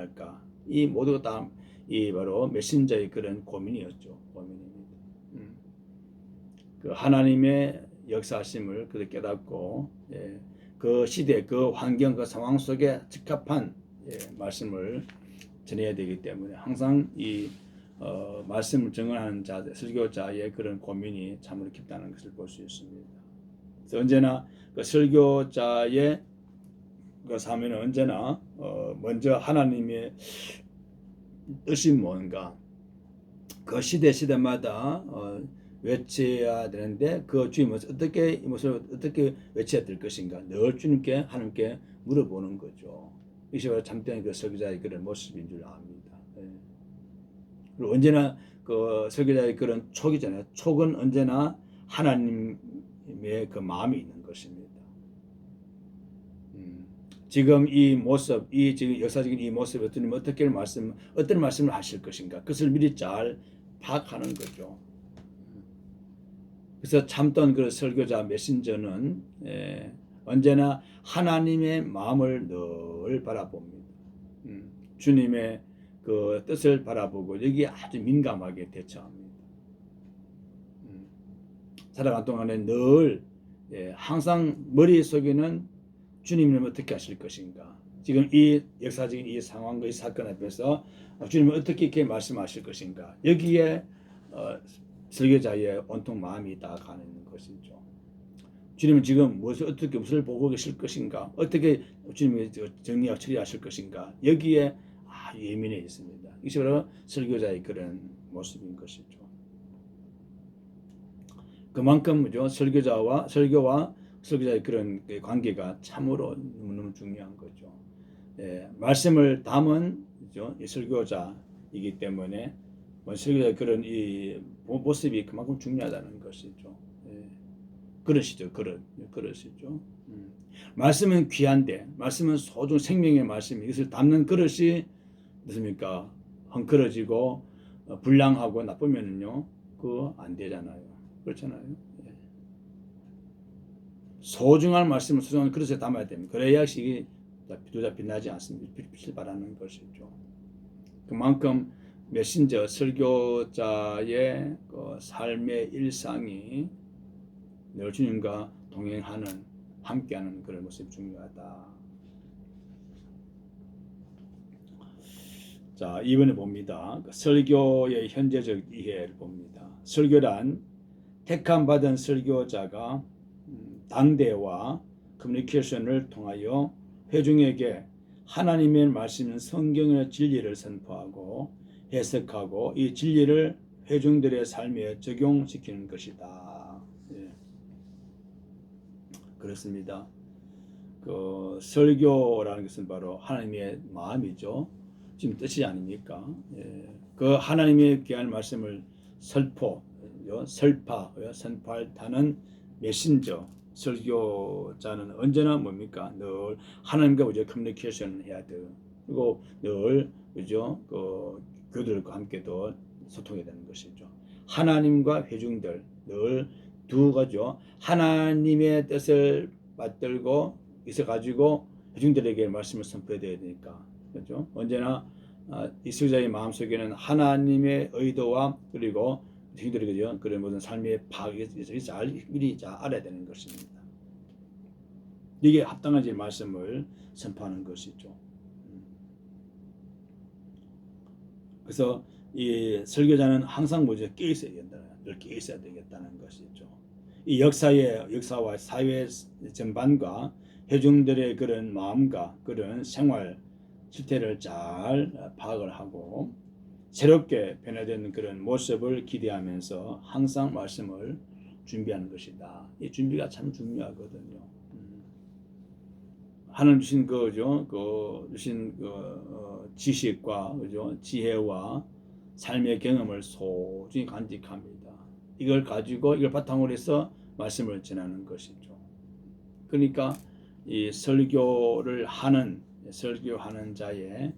할까? 이 모두가 다 이 바로 메신저의 그런 고민이었죠. 고민입니다. 그 하나님의 역사하심을 그렇게 깨닫고 그 시대, 그 환경, 그 상황 속에 적합한 말씀을 전해야 되기 때문에 항상 이 말씀을 증언하는 자, 설교자의 그런 고민이 참으로 깊다는 것을 볼 수 있습니다. 그래서 언제나 그 설교자의 그 사명은 언제나 먼저 하나님의 뜻이 뭔가 그 시대마다 외쳐야 되는데 그 주님은 어떻게 이 모습을 어떻게 외쳐야 될 것인가 늘 주님께 하나님께 물어보는 거죠. 이것이 바로 참된 그 설교자의 그런 모습인 줄 압니다. 그리고 언제나 그 설교자의 그런 촉이잖아요. 촉은 언제나 하나님의 그 마음이 있는 것입니다. 지금 이 모습, 이 지금 역사적인 이 모습, 어떤 어떤 말씀을 하실 것인가, 그것을 미리 잘 파악하는 거죠. 그래서 참던 그 설교자 메신저는 언제나 하나님의 마음을 늘 바라봅니다. 주님의 그 뜻을 바라보고 여기에 아주 민감하게 대처합니다. 살아간 동안에 늘 항상 머릿속에는 주님은 어떻게 하실 것인가, 지금 이 역사적인 이 상황과 이 사건 앞에서 주님은 어떻게 이렇게 말씀하실 것인가, 여기에 설교자의 온통 마음이 다 가는 것이죠. 주님은 지금 무엇을 보고 계실 것인가, 어떻게 주님이 정리하고 처리하실 것인가, 여기에 예민해 있습니다. 이것이 바로 설교자의 그런 모습인 것이죠. 그만큼 설교와 설교자의 그런 관계가 참으로 너무너무 중요한 거죠. 말씀을 담은 설교자이기 때문에 설교자의 그런 이 모습이 그만큼 중요하다는 것이죠. 그러시죠. 그러시죠. 말씀은 귀한데, 말씀은 소중 생명의 말씀, 이것을 담는 그릇이 무엇입니까? 헝클어지고 불량하고 나쁘면은요, 그거 안 되잖아요. 그렇잖아요. 소중한 말씀을 소중한 그릇에 담아야 됩니다. 그래야 식이 빛나지 않습니다. 빛을 발하는 것이죠. 그만큼 메신저 설교자의 그 삶의 일상이 늘 주님과 동행하는, 함께하는 그런 모습이 중요하다. 자, 이번에 봅니다. 설교의 현재적 이해를 봅니다. 설교란 택함 받은 설교자가 당대와 커뮤니케이션을 통하여 회중에게 하나님의 말씀인 성경의 진리를 선포하고 해석하고 이 진리를 회중들의 삶에 적용시키는 것이다. 그렇습니다. 그 설교라는 것은 바로 하나님의 마음이죠. 지금 뜻이 아닙니까? 그 하나님의 귀한 말씀을 선포하는 메신저, 설교자는 언제나 뭡니까? 늘 하나님과 커뮤니케이션을 해야 돼요. 그리고 늘 그 교들과 함께도 소통해야 되는 것이죠. 하나님과 회중들 늘 두 가지죠. 하나님의 뜻을 받들고 있어 가지고 회중들에게 말씀을 선포해야 되니까, 그렇죠? 언제나 이 설교자의 마음속에는 하나님의 의도와 그리고 회중들에게 그런 모든 삶의 파악이 미리 잘 알아야 되는 것입니다. 이게 합당한 말씀을 선포하는 것이죠. 그래서 이 설교자는 항상 깨어 있어야 된다. 늘 깨어 있어야 되겠다는 것이죠. 이 역사와 사회 전반과 회중들의 그런 마음과 그런 생활 실태를 잘 파악을 하고 새롭게 변화되는 그런 모습을 기대하면서 항상 말씀을 준비하는 것이다. 이 준비가 참 중요하거든요. 하나님 주신 지식과 지혜와 삶의 경험을 소중히 간직합니다. 이걸 가지고 이걸 바탕으로 해서 말씀을 전하는 것이죠. 그러니까 이 설교하는 자의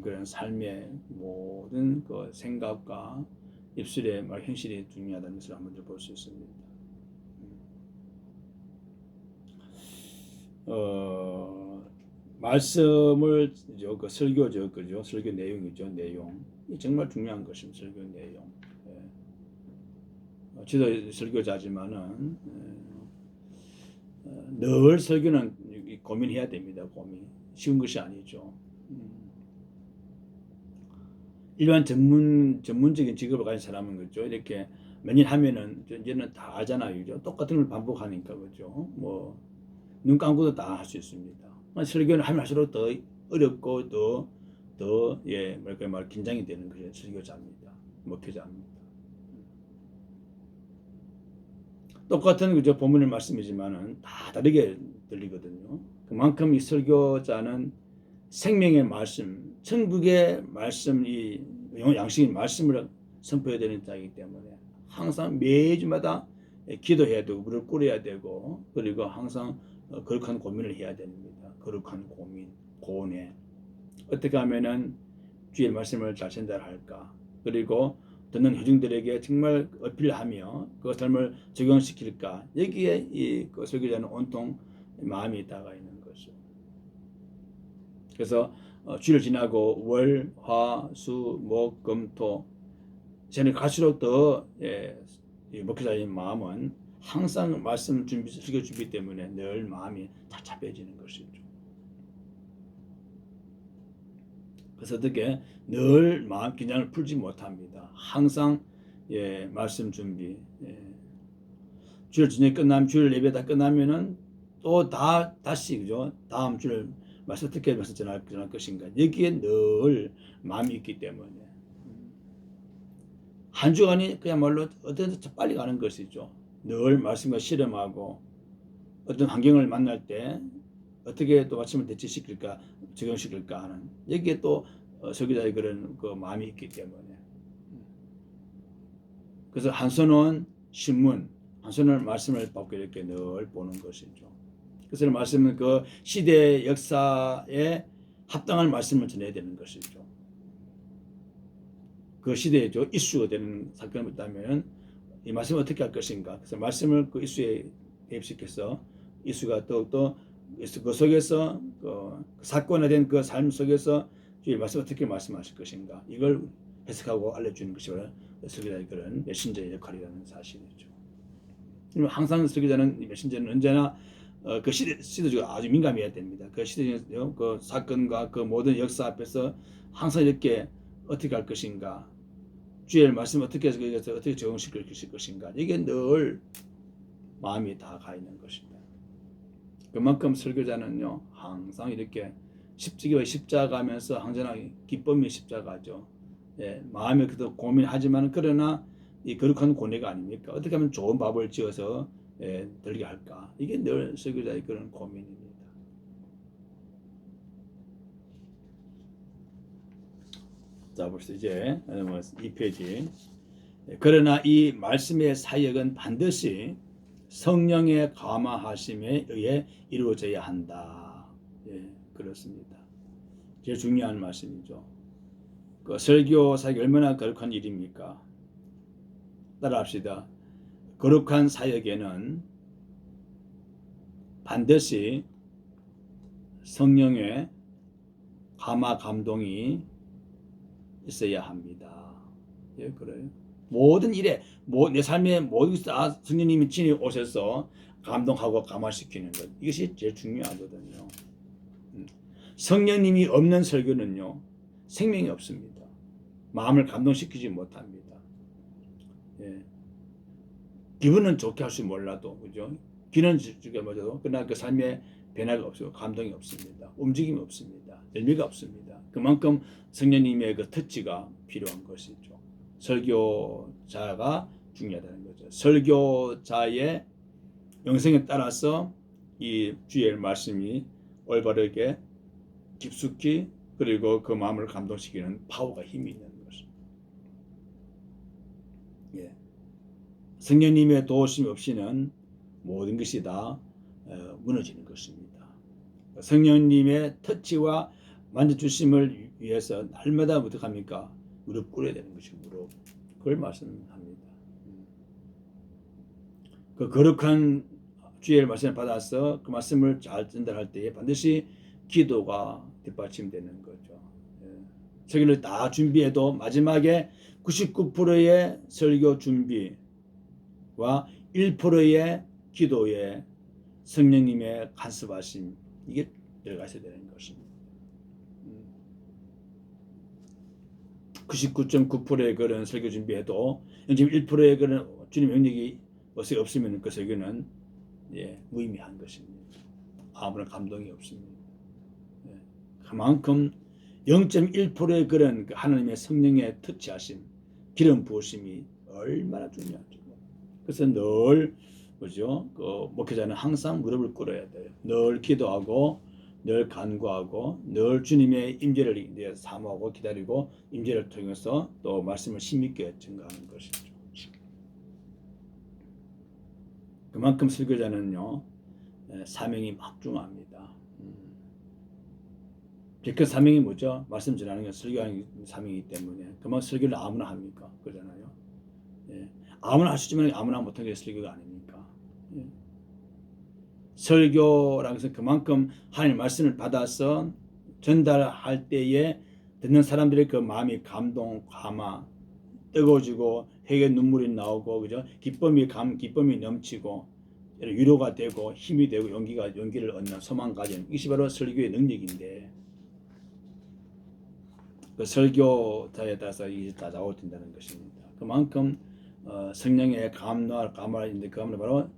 그런 삶의 모든 그 생각과 입술의 현실이 중요하다는 것을 한번 볼 수 있습니다. 말씀을 그 설교죠, 그죠? 설교 내용이죠, 내용. 이 정말 중요한 것입니다, 설교 내용. 저도 설교자지만은 늘 설교는 고민해야 됩니다, 고민. 쉬운 것이 아니죠. 일반 전문적인 직업을 가진 사람은 그죠? 이렇게 몇 년 하면은 이제는 다 알잖아요, 그죠? 똑같은 걸 반복하니까 그죠? 뭐 눈 감고도 다 할 수 있습니다. 설교는 하면 할수록 더 어렵고 더 뭐랄까 말 긴장이 되는 것이 설교자입니다, 목회자입니다. 똑같은 그저 본문의 말씀이지만은 다 다르게 들리거든요. 그만큼 이 설교자는 생명의 말씀, 천국의 말씀, 이 양식의 말씀을 선포해야 되는 자이기 때문에 항상 매주마다 기도해야 되고 무릎 꿇어야 되고 그리고 항상 거룩한 고민을 해야 됩니다. 거룩한 고민, 고뇌. 어떻게 하면은 주의 말씀을 잘 전달할까? 그리고 듣는 회중들에게 정말 어필하며 그 삶을 적용시킬까? 여기에 이 설교자는 온통 마음이 있다가 있는 거죠. 그래서 주를 지나고 월, 화, 수, 목, 금, 토 저는 갈수록 더 목회자의 마음은 항상 말씀 준비, 설교 준비 때문에 늘 마음이 착잡해지는 것이죠. 그래서 어떻게 늘 마음 긴장을 풀지 못합니다. 항상 말씀 준비. 주일 저녁 끝나면 주일 예배 다 끝나면은 또 다시 그죠? 다음 주일 말씀 어떻게 말씀 전할 것인가? 여기에 늘 마음이 있기 때문에 한 주간이 그야말로 어떤 빨리 가는 것이죠. 늘 말씀과 실험하고 어떤 환경을 만날 때 어떻게 또 말씀을 대체시킬까, 적용시킬까 하는 여기에 또 설교자의 그런 그 마음이 있기 때문에 그래서 한 손은 신문, 한 손은 말씀을 받고 이렇게 늘 보는 것이죠. 그래서 말씀은 그 시대 역사에 합당한 말씀을 전해야 되는 것이죠. 그 시대에 이슈가 되는 사건이 있다면 이 말씀을 어떻게 할 것인가. 그래서 말씀을 그 이슈에 대입시켜서 이슈가 또 그 속에서 그 사건에 대한 그 삶 속에서 주의 말씀 어떻게 말씀하실 것인가. 이걸 해석하고 알려주는 것이 설교자의 그런 메신저의 역할이라는 사실이죠. 항상 설교자는 메신저는 언제나 그 시대적으로 아주 민감해야 됩니다. 그 시대적 그 사건과 그 모든 역사 앞에서 항상 이렇게 어떻게 할 것인가, 주의 말씀 어떻게 해서 어떻게 적용시킬 것인가, 이게 늘 마음이 다 가 있는 것입니다. 그만큼 설교자는요 항상 이렇게 십자가면서 항상 기쁨의 십자가죠. 마음에 그도 고민하지만 그러나 이 거룩한 고뇌가 아닙니까? 어떻게 하면 좋은 밥을 지어서 들게 할까? 이게 늘 설교자의 그런 고민입니다. 자, 벌써 이제 2페이지. 그러나 이 말씀의 사역은 반드시 성령의 감화하심에 의해 이루어져야 한다. 그렇습니다. 제일 중요한 말씀이죠. 그 설교 사역이 얼마나 거룩한 일입니까? 따라합시다. 거룩한 사역에는 반드시 성령의 감화 감동이 있어야 합니다. 그래요. 모든 일에 내 삶의 모든 것을 성령님이 친히 오셔서 감동하고 감화시키는 것, 이것이 제일 중요하거든요. 성령님이 없는 설교는요 생명이 없습니다. 마음을 감동시키지 못합니다. 기분은 좋게 할 줄 몰라도 그죠? 귀는 좋게 맞아도 그러나 그 삶에 변화가 없어요. 감동이 없습니다. 움직임이 없습니다. 열매가 없습니다. 그만큼 성령님의 그 터치가 필요한 것이죠. 설교자가 중요하다는 거죠. 설교자의 영성에 따라서 이 주의 말씀이 올바르게 깊숙이 그리고 그 마음을 감동시키는 파워가 힘이 있는 것입니다. 성령님의 도우심 없이는 모든 것이 다 무너지는 것입니다. 성령님의 터치와 만져주심을 위해서 날마다 어떻게 합니까? 무릎 꿇어야 되는 것이고 무릎. 그걸 말씀합니다. 그 거룩한 주의 말씀을 받아서 그 말씀을 잘 전달할 때에 반드시 기도가 뒷받침되는 거죠. 설교를 다 준비해도 마지막에 99%의 설교 준비와 1%의 기도에 성령님의 간섭하심, 이게 들어가 있어야 되는 것입니다. 99.9%의 그런 설교 준비해도 지금 1%의 그런 주님 영역이 없으면 그 설교는 무의미한 것입니다. 아무런 감동이 없습니다. 그만큼 0.1%의 그런 하나님의 성령의 터치하심, 기름 부으심이 얼마나 중요하죠. 그래서 늘 그죠? 목회자는 항상 무릎을 꿇어야 돼요. 늘 기도하고, 늘 간구하고, 늘 주님의 임재를 이제 사모하고 기다리고 임재를 통해서 또 말씀을 힘있게 증거하는 것이죠. 그만큼 설교자는요 사명이 막중합니다. 그 사명이 뭐죠? 말씀 전하는 게 설교하는 사명이기 때문에 그만 설교를 아무나 합니까? 그러잖아요. 아무나 할 수 있지만 아무나 못하는 게 설교가 아닙니까? 설교라는 것은 그만큼 하나님의 말씀을 받아서 전달할 때에 듣는 사람들의 그 마음이 감동, 감화, 뜨거워지고 회개 눈물이 나오고 그죠? 기쁨이 넘치고 위로가 되고 힘이 되고 용기를 얻는 소망 가진 이것이 바로 설교의 능력인데 그 설교자에 따라서 이게 다 작업된다는 것입니다. 그만큼 성령의 감화인데 그 감화는 바로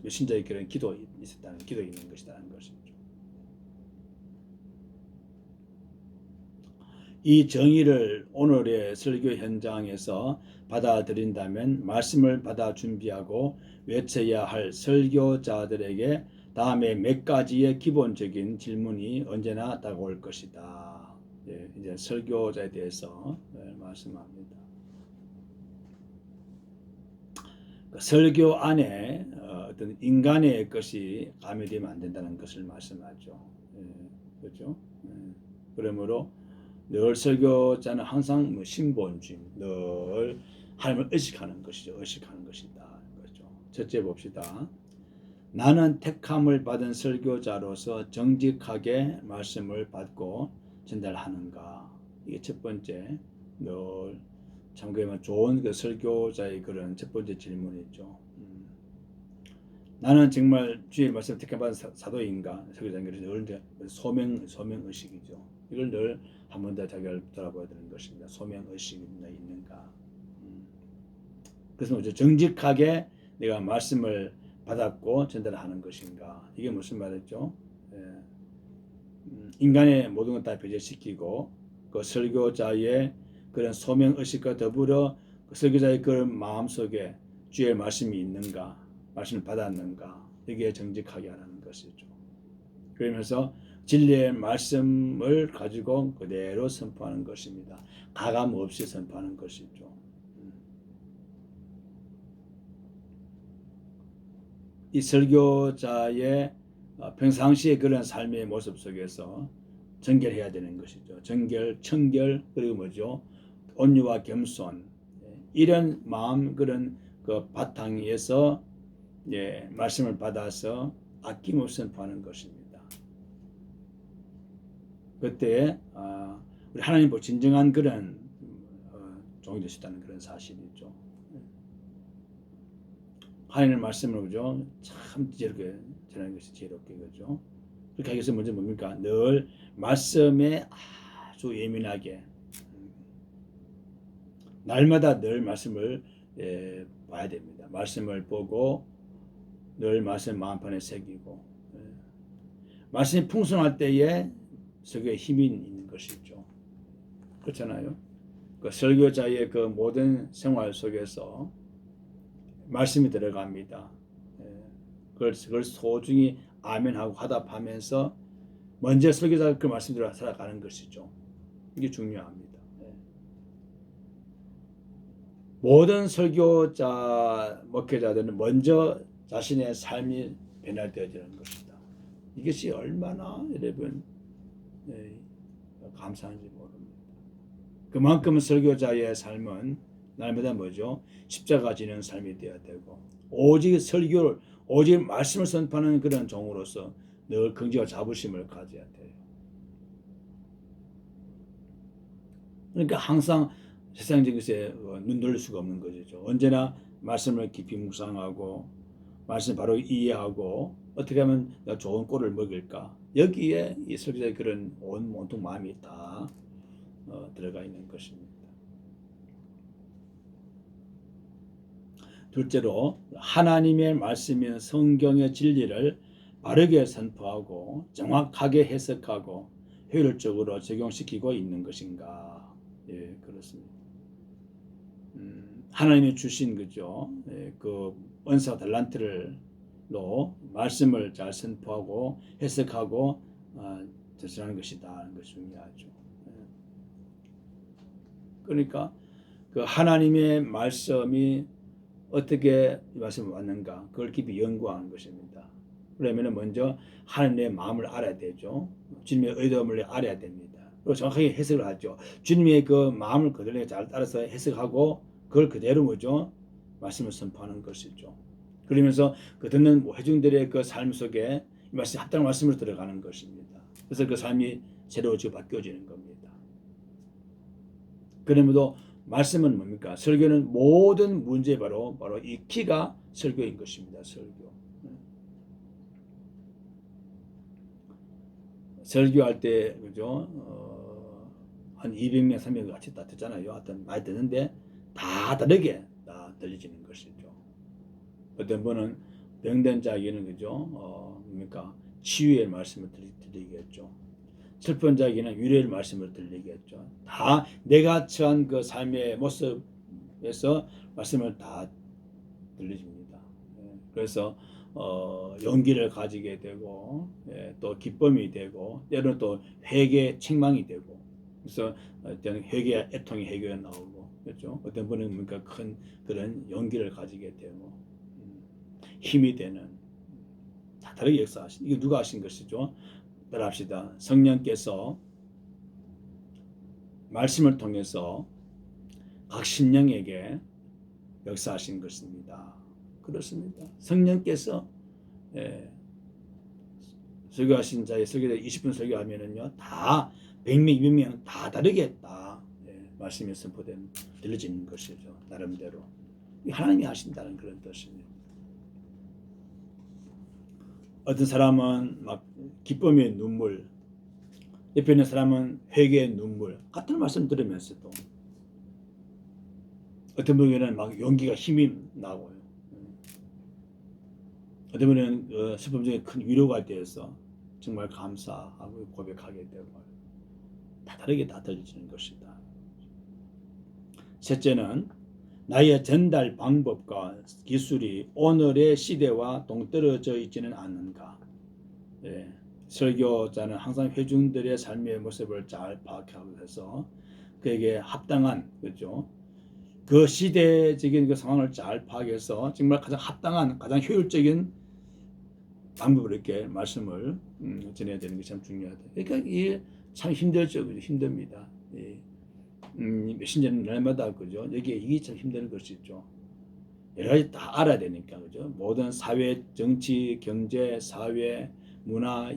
메신저의 그런 기도 있는 것이라는 것이죠. 이 정의를 오늘의 설교 현장에서 받아들인다면 말씀을 받아 준비하고 외쳐야 할 설교자들에게 다음에 몇 가지의 기본적인 질문이 언제나 다가올 것이다. 이제 설교자에 대해서 말씀합니다. 설교 안에 어떤 인간의 것이 가미되면 안 된다는 것을 말씀하죠. 그렇죠? 그러므로 늘 설교자는 항상 신본주의, 늘 하나님을 의식하는 것이죠. 의식하는 것이다. 그렇죠. 첫째 봅시다. 나는 택함을 받은 설교자로서 정직하게 말씀을 받고 전달하는가. 이게 첫 번째, 늘 참고하면 좋은 그 설교자의 그런 첫 번째 질문이죠. 나는 정말 주의 말씀 택함받은 사도인가? 설교자인 것이 늘 소명 의식이죠. 이걸 늘 한 번 더 자기를 돌아봐야 되는 것입니다. 소명 의식이 있는가? 그래서 정직하게 내가 말씀을 받았고 전달하는 것인가? 이게 무슨 말이죠? 인간의 모든 것 다 배제시키고 그 설교자의 그런 소명 의식과 더불어 그 설교자의 그런 마음 속에 주의 말씀이 있는가, 말씀을 받았는가, 이게 정직하게 하는 것이죠. 그러면서 진리의 말씀을 가지고 그대로 선포하는 것입니다. 가감 없이 선포하는 것이죠. 이 설교자의 평상시의 그런 삶의 모습 속에서 정결해야 되는 것이죠. 청결, 그리고 뭐죠? 온유와 겸손, 이런 마음 그런 그 바탕에서 말씀을 받아서 아낌없이 선포하는 것입니다. 그때 우리 하나님 보고 진정한 그런 종이 될 수 있다는 그런 사실이죠. 하나님의 말씀을 그죠? 참 지혜롭게 전하는 것이 지혜롭게 그죠? 그렇게 하기 위해서 먼저 뭡니까? 늘 말씀에 아주 예민하게 날마다 늘 말씀을 봐야 됩니다. 말씀을 보고 늘 말씀 마음판에 새기고 말씀이 풍성할 때에 설교에 힘이 있는 것이죠. 그렇잖아요. 그 설교자의 그 모든 생활 속에서 말씀이 들어갑니다. 그걸 소중히 아멘하고 화답하면서 먼저 설교자가 그 말씀대로 살아가는 것이죠. 이게 중요합니다. 모든 설교자, 목회자들은 먼저 자신의 삶이 변화되어지는 것이다. 이것이 얼마나 여러분 감사한지 모릅니다. 그만큼 설교자의 삶은 날마다 뭐죠? 십자가 지는 삶이 되어야 되고 오직 설교를 오직 말씀을 선포하는 그런 종으로서 늘 긍지와 자부심을 가져야 돼요. 그러니까 항상 세상적인 것에 눈 돌릴 수가 없는 거죠. 언제나 말씀을 깊이 묵상하고 말씀 바로 이해하고 어떻게 하면 내가 좋은 꼴을 먹일까, 여기에 이 설교자의 그런 온통 마음이 다 들어가 있는 것입니다. 둘째로 하나님의 말씀인 성경의 진리를 바르게 선포하고 정확하게 해석하고 효율적으로 적용시키고 있는 것인가? 예, 그렇습니다. 하나님이 주신 그죠? 예, 그 은사 달란트를로 말씀을 잘 선포하고 해석하고 전하는 것이다 하는 것이 중요하죠. 예. 그러니까 그 하나님의 말씀이 어떻게 이 말씀을 왔는가, 그걸 깊이 연구하는 것입니다. 그러면 먼저 하나님의 마음을 알아야 되죠. 주님의 의도를 알아야 됩니다. 그리고 정확하게 해석을 하죠. 주님의 그 마음을 그대로 잘 따라서 해석하고 그걸 그대로 뭐죠? 말씀을 선포하는 것이죠. 그러면서 그 듣는 회중들의 그 삶 속에 이 말씀 합당한 말씀을 들어가는 것입니다. 그래서 그 삶이 새로워지고 바뀌어지는 겁니다. 그러므로 말씀은 뭡니까? 설교는 모든 문제 바로 이 키가 설교인 것입니다. 설교. 설교할 때 그죠? 한 200명, 300명 같이 다 듣잖아요. 하여튼 많이 듣는데 다 다르게 다 들리지는 것이죠. 어떤 분은 병든 자에게는 그죠? 뭡니까? 치유의 말씀을 들리겠죠. 슬픈 자에게는 위로의 말씀을 들리겠죠. 다 내가 처한 그 삶의 모습에서 말씀을 다 들려줍니다. 그래서 용기를 가지게 되고 또 기쁨이 되고 때로는 또 회개 책망이 되고 그래서 어떤 회개 애통의 회개가 나오고 그렇죠. 어떤 분은 그러니까 큰 그런 용기를 가지게 되고 힘이 되는 다 다르게 역사하신 이게 누가 하신 것이죠? 따라합시다. 성령께서 말씀을 통해서 각 심령에게 역사하신 것입니다. 그렇습니다. 성령께서 설교하신 자의 설교대 20분 설교하면은요 다 100명, 200명 다 다르게 다 말씀이 선포된 들려지는 것이죠. 나름대로 하나님이 하신다는 그런 뜻입니다. 어떤 사람은 막 기쁨의 눈물, 옆에 있는 사람은 회개의 눈물, 같은 말씀 들으면서도 어떤 분에게는 막 용기가 힘이 나고요. 어떤 분은 슬픔 중에 큰 위로가 되어서 정말 감사하고 고백하게 되고 다 다르게 다 들려지는 것이다. 셋째는 나의 전달 방법과 기술이 오늘의 시대와 동떨어져 있지는 않는가. 설교자는 항상 회중들의 삶의 모습을 잘 파악하고 해서 그에게 합당한 그죠. 그 시대적인 그 상황을 잘 파악해서 정말 가장 합당한 가장 효율적인 방법으로 이렇게 말씀을 전해야 되는 게 참 중요하다. 그러니까 이게 참 힘들죠. 힘듭니다. 메신저는 날마다 그죠. 여기에 이게 참 힘든 것이죠. 여러 가지 다 알아야 되니까 그죠. 모든 사회, 정치, 경제, 사회, 문화